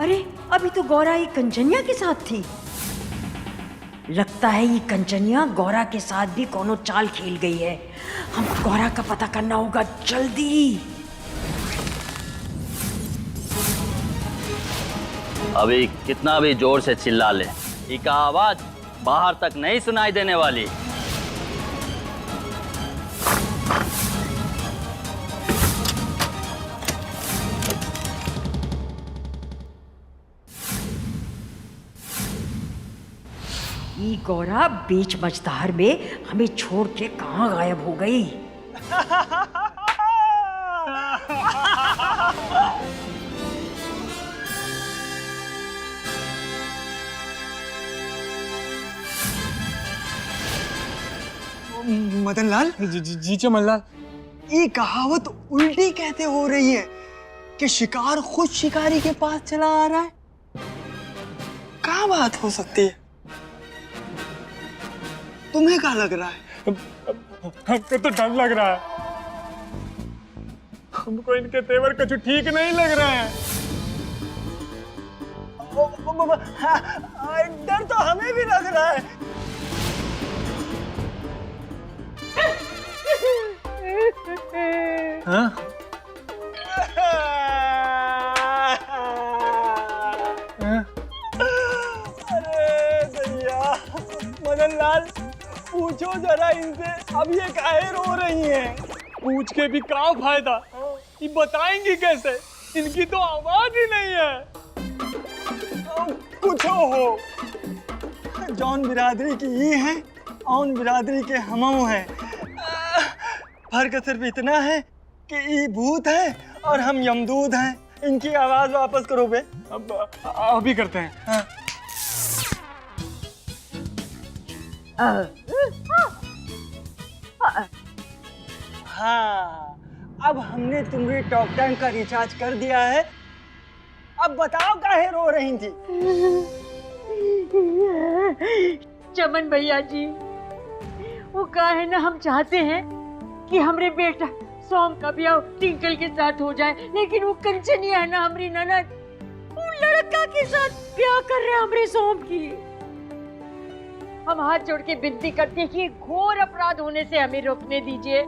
अरे अभी तो गौरा ये कंचनिया के साथ थी। लगता है ये कंचनिया गौरा के साथ भी कोनो चाल खेल गई है। हम गौरा का पता करना होगा जल्दी। अभी कितना भी जोर से चिल्ला ले, इसका आवाज बाहर तक नहीं सुनाई देने वाली। ये गौरा बीच मझधार में हमें छोड़ के कहाँ गायब हो गई? मदनलाल जी चमनलाल, ये कहावत उल्टी कहते हो रही है कि शिकार खुद शिकारी के पास चला आ रहा है। क्या बात हो सकती है? तुम्हें क्या लग रहा है? हमको तो डर लग रहा है। हमको इनके तेवर कुछ ठीक नहीं लग रहा है। डर तो हमें भी लग रहा है। हाँ? अरे भैया, मदनलाल पूछो जरा इनसे, अब ये काहे रो रही हैं? पूछ के भी क्या फायदा, ये बताएंगी कैसे? इनकी तो आवाज ही नहीं है। कुछ हो, जौन बिरादरी की ये है, औन बिरादरी के हमऊ हैं। फर्क सिर्फ इतना है कि ये भूत है और हम यमदूत हैं। इनकी आवाज वापस करो बे। अब अभी करते हैं। हाँ। हाँ, अब हमने तुम्हारी टॉक टाइम का रिचार्ज कर दिया है। अब बताओ काहे रो रही थी? चमन भैया जी, वो कहा है ना, हम चाहते हैं कि हमरे बेटा सोम का ब्याह टिंकल के साथ हो जाए, लेकिन वो कंचनिया है ना, हमारी ननद, वो लड़का के साथ ब्याह कर रहे हैं हमरे सोम की। हम हाथ जोड़ के विनती करते हैं कि घोर अपराध होने से हमें रोकने दीजिए।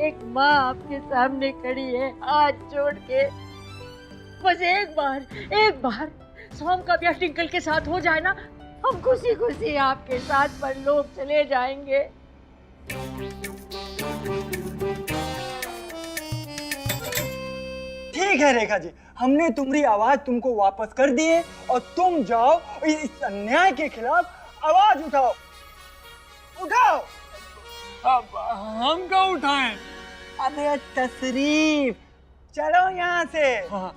एक माँ आपके सामने खड़ी है, हाथ जोड़ के। बस एक बार सोम का ब्याह टिंकल के साथ हो जाए ना, हम खुशी खुशी आपके साथ परलोक चले जाएंगे। ठीक है रेखा जी, हमने तुम्हारी आवाज तुमको वापस कर दी है और तुम जाओ और इस अन्याय के खिलाफ आवाज उठाओ। उठाओ। अब हम क्या उठाएं? अबे तशरीफ, चलो यहाँ से। हाँ।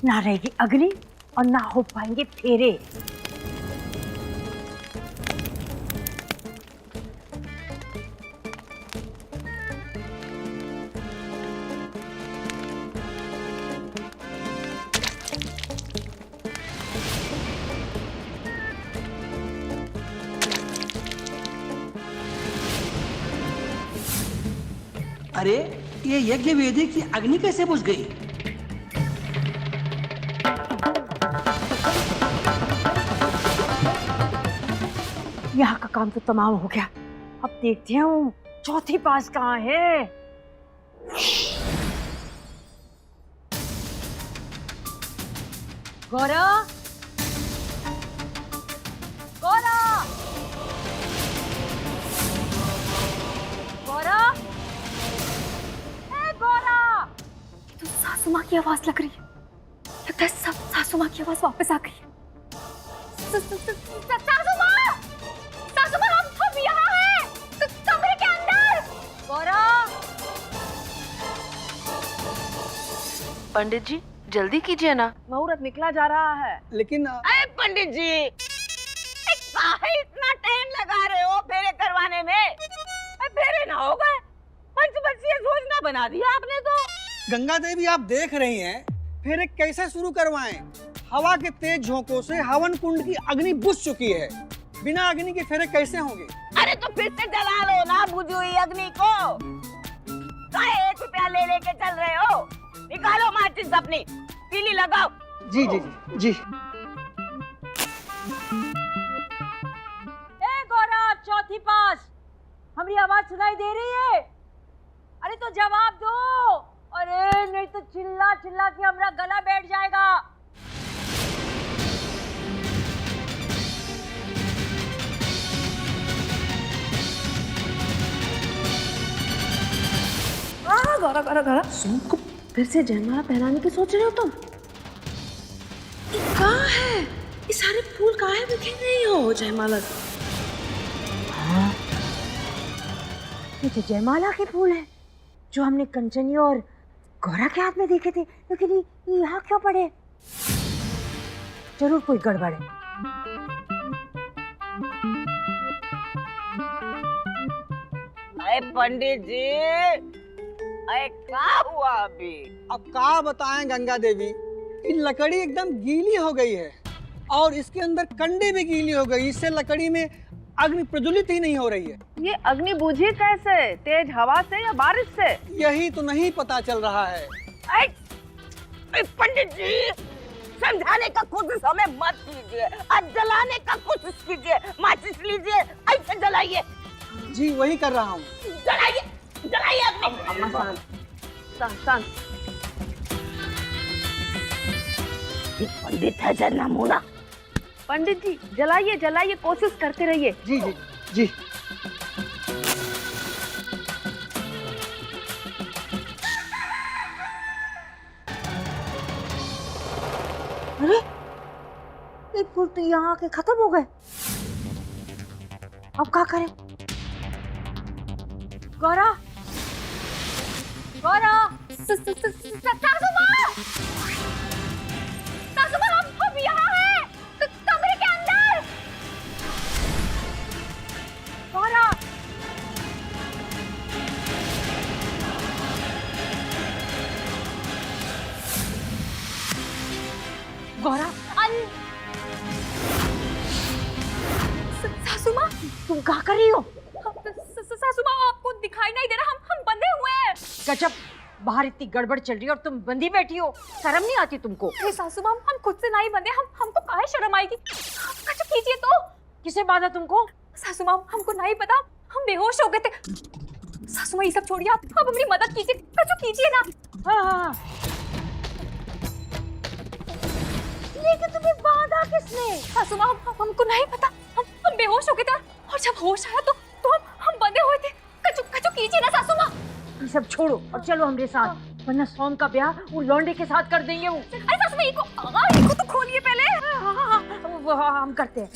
ना रहेगी अग्नि और ना हो पाएंगे फेरे। अरे ये यज्ञ वेदी की अग्नि कैसे बुझ गई? यहाँ का काम तो तमाम हो गया। अब देखते हैं वो चौथी पास कहाँ है। गौरा, गौरा, गौरा, ए गौरा! तो सासू माँ की आवाज लग रही है। लगता है सब सासू माँ की आवाज वापस आ गई है। सासू माँ, हम यहाँ हैं, कमरे के अंदर। गौरा! पंडित जी जल्दी कीजिए ना, मुहूर्त निकला जा रहा है। लेकिन अरे पंडित जी, काहे इतना टाइम लगा रहे हो फेरे करवाने में? फेरे ना हो गए, पंचवर्षीय योजना बना दिया आपने तो। गंगा देवी, आप देख रही हैं फिर कैसे शुरू करवाएं? हवा के तेज झोंकों से हवन कुंड की अग्नि बुझ चुकी है। बिना अग्नि के फेरे कैसे होंगे? अरे तो फिर से जला लो ना बुझी हुई अग्नि को। काहे 1 रुपया ले लेके चल रहे हो? निकालो माचिस अपनी, तीली लगाओ। जी जी जी जी। ए गौरा, चौथी पास, हमारी आवाज सुनाई दे रही है? अरे तो जवाब दो, अरे नहीं तो चिल्ला चिल्ला के हमारा गला बैठ जाएगा। गौरा गौरा गौरा, सोम को फिर से जयमाला पहनाने की सोच रहे हो तुम? ये कहाँ है? ये सारे फूल कहाँ है? बिखरे नहीं हो जयमाला। हाँ, ये तो जयमाला के फूल हैं जो हमने कंचनी और गौरा के हाथ में देखे थे, लेकिन ये यहाँ क्यों पड़े? जरूर कोई गड़बड़ है। अरे पंडित जी, अरे क्या हुआ अभी? अब क्या बताएं गंगा देवी, ये लकड़ी एकदम गीली हो गई है और इसके अंदर कंडी भी गीली हो गई। इससे लकड़ी में अग्नि प्रज्वलित ही नहीं हो रही है। ये अग्नि बुझी कैसे? तेज हवा से या बारिश से? यही तो नहीं पता चल रहा है। अरे पंडित जी, समझाने का कुछ समय मत कीजिए, अब जलाने का कुछ कीजिए। माचिस लीजिए, ऐसे जलाइए। जी वही कर रहा हूँ। जलाइए जलाइए अग्नि। अम्मा शांत शांत शांत। पंडित है जय नमूना। पंडित जी जलाइए जलाइए, कोशिश करते रहिए। जी जी जी। अरे ये फूल तो यहाँ आके खत्म हो गए। अब क्या करें? गौरा, गौरा, सासुमा, हम यहाँ हैं, कमरे के अंदर। गौरा, गौरा, सासुमा, तुम क्या कर रही हो? सासुमा, आपको दिखाई नहीं दे रहा? हम बंधे हुए हैं। गजब, बाहर इतनी गड़बड़ चल रही है और तुम बंधी बैठी हो। शर्म नहीं आती तुमको? हे सासुमा, हम खुद से नहीं बंधे, हमको काहे शर्म आएगी? कुछ कीजिए तो। किसे बांधा तुमको? सासुमा, हमको नहीं पता, हम बेहोश हो गए थे। सासुमा ये सब छोड़िए, आप हमारी मदद कीजिए, कुछ कीजिए ना। हाँ हाँ, लेकिन तुम्हें बांधा किसने? सासुमा, हमको नहीं पता, हम बेहोश हो गए थे और जब होश आया तो हम बंधे हुए थे। कछु कीजिए ना सासुमा। ये सब छोड़ो और चलो हमरे साथ, वरना सोम का ब्याह वो लौंडे के साथ कर देंगे वो। अरे सासुमा, इको तो खोलिए पहले। हाँ, हम करते हैं।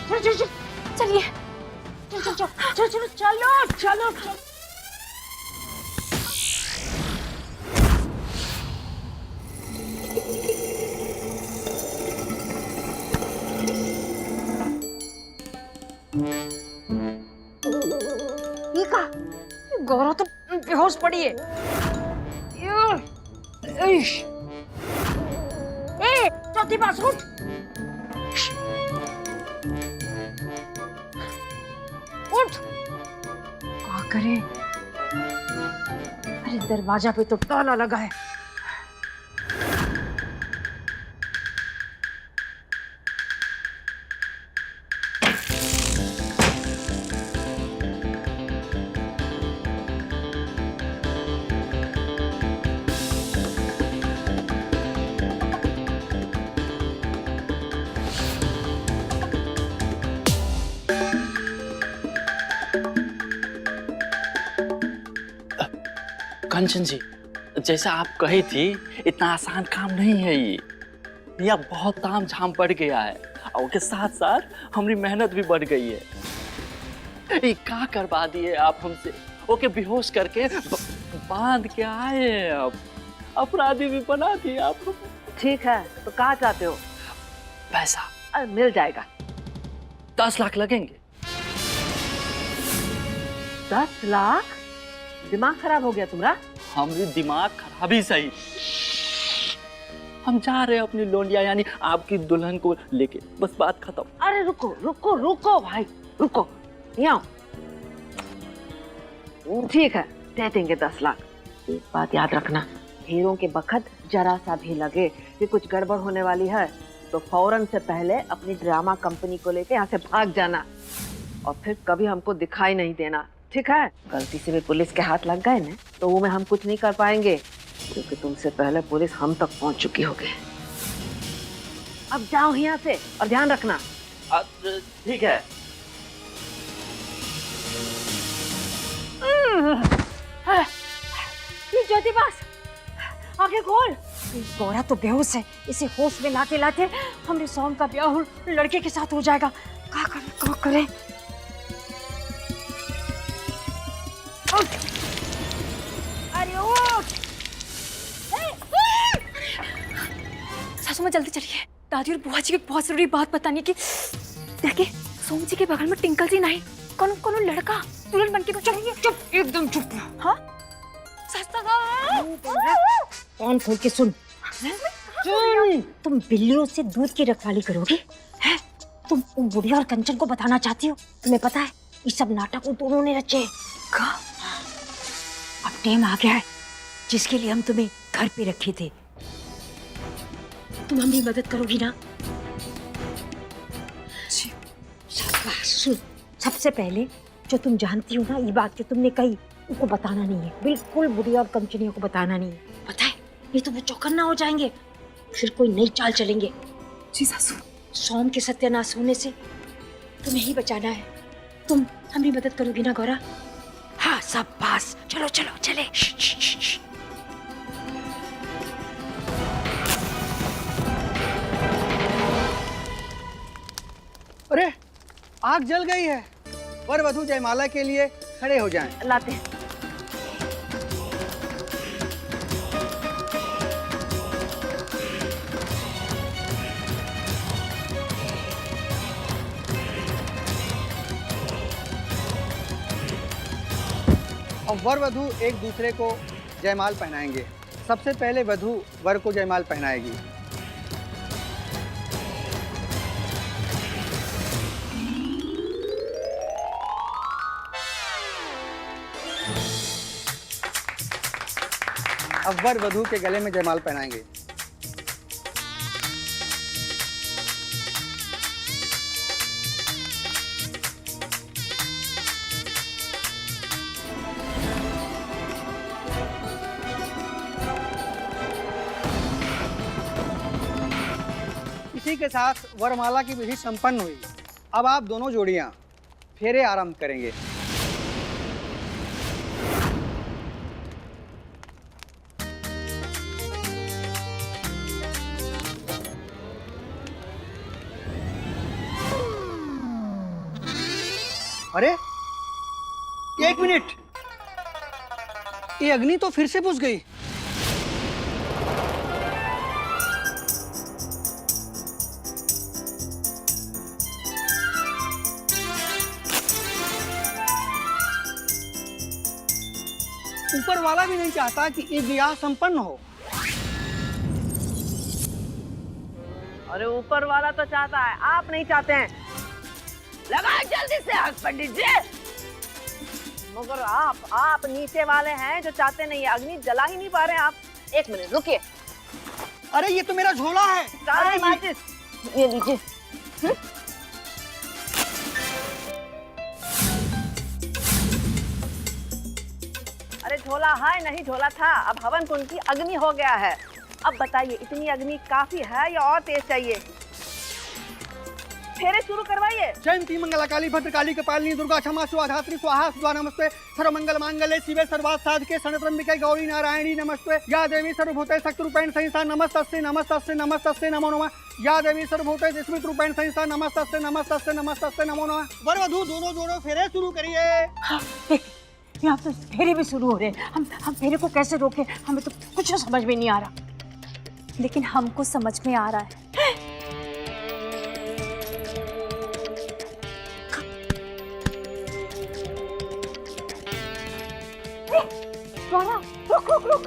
चलो चलो चलिए। चलो चलो चलो चलो चलो चलो चलो। गौरव तो बेहोश पड़ी है। ए, चौथी पास उठ। उठ। क्या करे? अरे दरवाजा पे तो ताला लगा है। कंचन जी, जैसा आप कही थी, इतना आसान काम नहीं है ये। यह बहुत ताम झाम बढ़ गया है और उसके साथ साथ हमारी मेहनत भी बढ़ गई है। ये क्या करवा दिए आप हमसे? ओके बेहोश करके बांध के आए, अब अपराधी भी बना दिए आप। ठीक है, तो कहाँ चाहते हो? पैसा मिल जाएगा। 10 लाख लगेंगे। 10 लाख? दिमाग खराब हो गया तुम्हारा? हमारी दिमाग खराब ही सही, हम जा रहे हैं अपनी लोंडिया यानी आपकी दुल्हन को लेके, बस बात खत्म। अरे रुको रुको रुको भाई, रुको, यहाँ ठीक है, दे देंगे 10 लाख। एक बात याद रखना, हीरो के बखत जरा सा भी लगे कि कुछ गड़बड़ होने वाली है तो फौरन से पहले अपनी ड्रामा कंपनी को लेके यहाँ से भाग जाना और फिर कभी हमको दिखाई नहीं देना, ठीक है? गलती से भी पुलिस के हाथ लग गए ना तो वो में हम कुछ नहीं कर पाएंगे, क्योंकि तुमसे पहले पुलिस हम तक पहुंच चुकी होगी। अब जाओ यहाँ से और ध्यान रखना। ठीक है। ये ज्योतिबास, आगे खोल। गौरा तो बेहोश है, इसे होश में लाते लाते हमरे सोम का ब्याह लड़के के साथ हो जाएगा। क्या करे? अरे उठ! सासू माँ जल्दी चलिए, दादी और बुआ जी की बहुत जरूरी बात बतानी की। देखिए सोम जी के बगल में टिंकल जी नहीं, कौन लड़का दुल्हन बनके को चलिए। चुप, एकदम चुप। हाँ कान खोल के सुन। तुम बिल्लियों से दूध की रखवाली करोगी? हैं? तुम उन बुढ़िया और कंचन को बताना चाहती हो? तुम्हें पता है ये सब नाटक उन दोनों ने रचे। अब टाइम आ गया है जिसके लिए हम तुम्हें घर पे रखे थे। तुम हमारी मदद करोगी ना? शाबाश। सुन, सबसे पहले जो तुम जानती हो ना, ये बात जो तुमने कही उनको बताना नहीं है, बिल्कुल बुढ़िया और कंचनियों को बताना नहीं है, पता है? नहीं तो वो चौकन्ना हो जाएंगे, फिर कोई नई चाल चलेंगे। जी सासू। सोम के सत्यानाश होने से तुम्हें ही बचाना है। तुम हमारी मदद करोगी ना गौरा? हाँ, शाबाश। चलो चलो चले। अरे आग जल गई है, वर वधू जयमाला के लिए खड़े हो जाएं। लाते हैं। और वर वधू एक दूसरे को जयमाल पहनाएंगे। सबसे पहले वधू वर को जयमाल पहनाएगी। अब वर वधू के गले में जयमाल पहनाएंगे। इसी के साथ वरमाला की विधि संपन्न हुई। अब आप दोनों जोड़ियां फेरे आरंभ करेंगे। अरे 1 मिनट, ये अग्नि तो फिर से बुझ गई। ऊपर वाला भी नहीं चाहता कि ये ब्याह संपन्न हो। अरे ऊपर वाला तो चाहता है, आप नहीं चाहते हैं। लगाओ जल्दी से आग पंडित जी। मगर आप नीचे वाले हैं जो चाहते नहीं है, अग्नि जला ही नहीं पा रहे हैं आप। 1 मिनट रुकिए। अरे ये तो मेरा झोला है। अरे माचिस ये लीजिए। अरे झोला है नहीं, झोला था। अब हवन कुंड की अग्नि हो गया है। अब बताइए इतनी अग्नि काफी है या और तेज चाहिए? फेरे शुरू करवाइए। जयंती मंगला काली भद्रकाली कपालिनी दुर्गा क्षमा शिवा धात्री स्वाहा सुधा नमस्ते सर्वमंगल मांगल्ये शिवे सर्वार्थ साधके शरण्ये गौरी नारायणी नमस्ते या देवी सर्वभूते शक्ति रूपेण संहिता नमस्तस्यै नमस्तस्यै नमस्तस्यै नमो नमः या देवी सर्वभूते स्मृत रूपेण संहिता नमस्तस्यै नमस्तस्यै नमस्तस्यै नमो नमः। वर वधू दोनों जोड़ो फेरे शुरू करिए। हाँ, यहाँ तो फेरे भी शुरू हो रहे हैं। हम फेरे को कैसे रोके? हमें तो कुछ समझ में नहीं आ रहा। लेकिन हमको समझ में आ रहा है। रुक रुक रुक।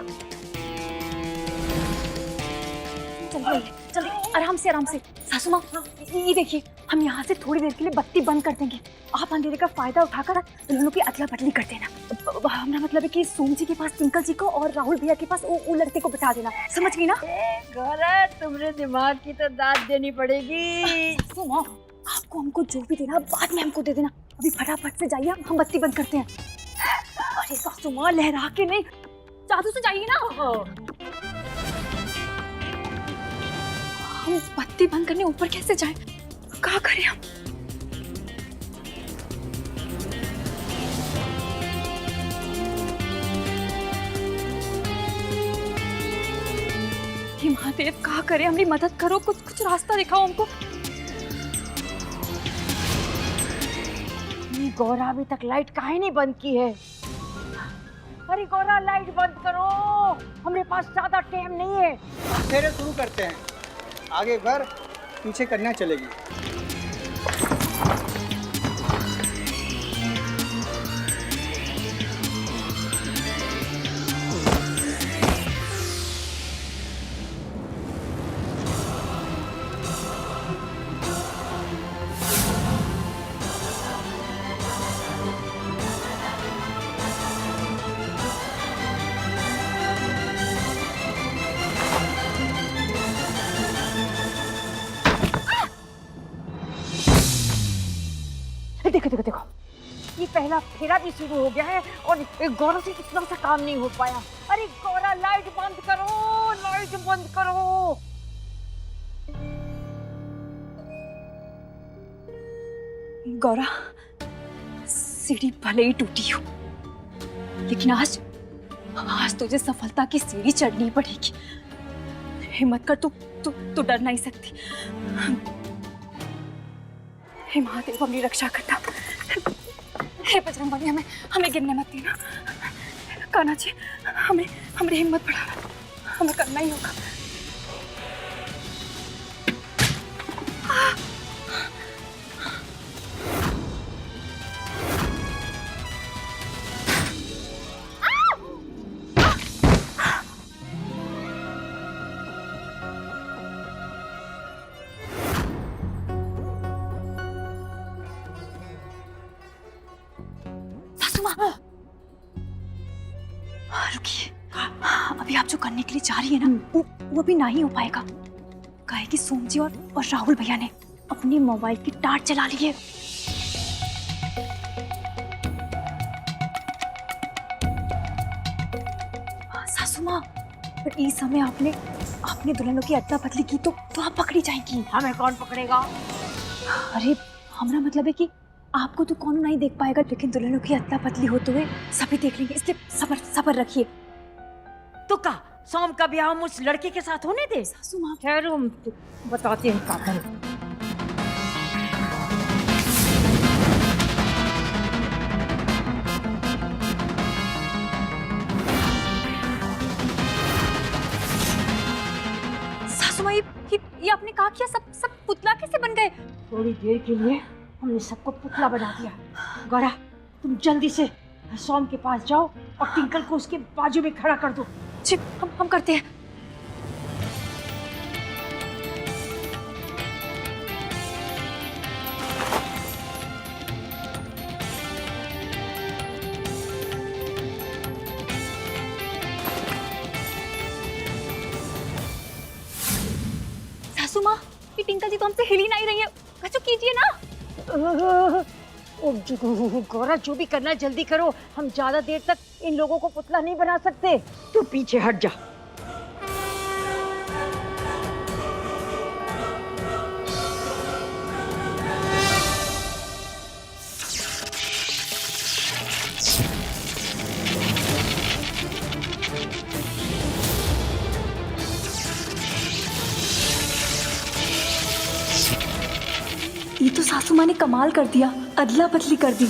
जल्दी जल्दी, आराम से आराम से। सासू माँ, ये देखिए, हम यहाँ से थोड़ी देर के लिए बत्ती बंद कर देंगे। आप अंधेरे का फायदा उठाकर इन दोनों की अदला बदली कर देना। हमारा मतलब है कि सोम जी के पास टिंकल जी को और राहुल भैया के पास वो लड़के को बिठा देना, समझ गई ना? गौरा, तुम्हारे दिमाग की तो दाद देनी पड़ेगी। सासू माँ, आपको हमको जो भी देना बाद में हमको दे देना। अभी फटाफट से जाइए, हम बत्ती बंद करते हैं। अरे सासू माँ, लहरा के नहीं, जादू से जाइए ना। हम बत्ती बंद करने ऊपर कैसे जाएं? क्या करें हम? हे महादेव, क्या करें? हमारी मदद करो, कुछ रास्ता दिखाओ हमको। ये गौरा अभी तक लाइट काहे नहीं बंद की है? अरे गौरा, लाइट बंद करो, हमारे पास ज्यादा टाइम नहीं है। फेरे शुरू करते हैं, आगे बढ़, पीछे कन्या चलेगी। देखो देखो देखो, ये पहला फेरा भी शुरू हो गया है और गौरा से इतना सा काम नहीं हो पाया। अरे गौरा, लाइट बंद करो, लाइट बंद करो। गौरा, सीढ़ी भले ही टूटी हो, लेकिन आज तुझे सफलता की सीढ़ी चढ़नी पड़ेगी। हिम्मत कर, तू डर नहीं सकती। हे महादेव, अपनी रक्षा करना। हे बजरंग बली, हमें गिरने मत देना। कान्हा जी, हमें हिम्मत बढ़ाना, हमें करना ही होगा। रुकिए, अभी आप जो करने के लिए जा रही है ना, वो भी नहीं हो पाएगा। कहे कि सोम जी और राहुल भैया ने अपनी मोबाइल की टार्च जला ली है। सासू माँ, पर इस समय आपने दुल्हनों की अदला बदली की तो आप पकड़ी जाएंगी। हमें कौन पकड़ेगा? अरे हमारा मतलब है कि आपको तो कौन नहीं देख पाएगा, लेकिन दुल्हनों की अदला बदली होते हुए सभी देख लेंगे, इसलिए सब्र रखिए। तो का सोम का ब्याह हम उस लड़के के साथ होने दे? सासू माँ, ठहरो, हम बताते हैं क्या करें। सासू माँ, ये आपने कहा किया, सब पुतला कैसे बन गए? थोड़ी देर के लिए हमने सबको पुतला बना दिया। गौरा, तुम जल्दी से सोम के पास जाओ और टिंकल को उसके बाजू में खड़ा कर दो। जी, हम करते हैं। सासू माँ, ये टिंकल जी तो हमसे हिल ही नहीं रही है, कुछ कीजिए ना। गौरा, जो भी करना जल्दी करो, हम ज्यादा देर तक इन लोगों को पुतला नहीं बना सकते। तू पीछे हट जा। ये तो सासू माँ ने कमाल कर दिया, अदला बदली कर दी।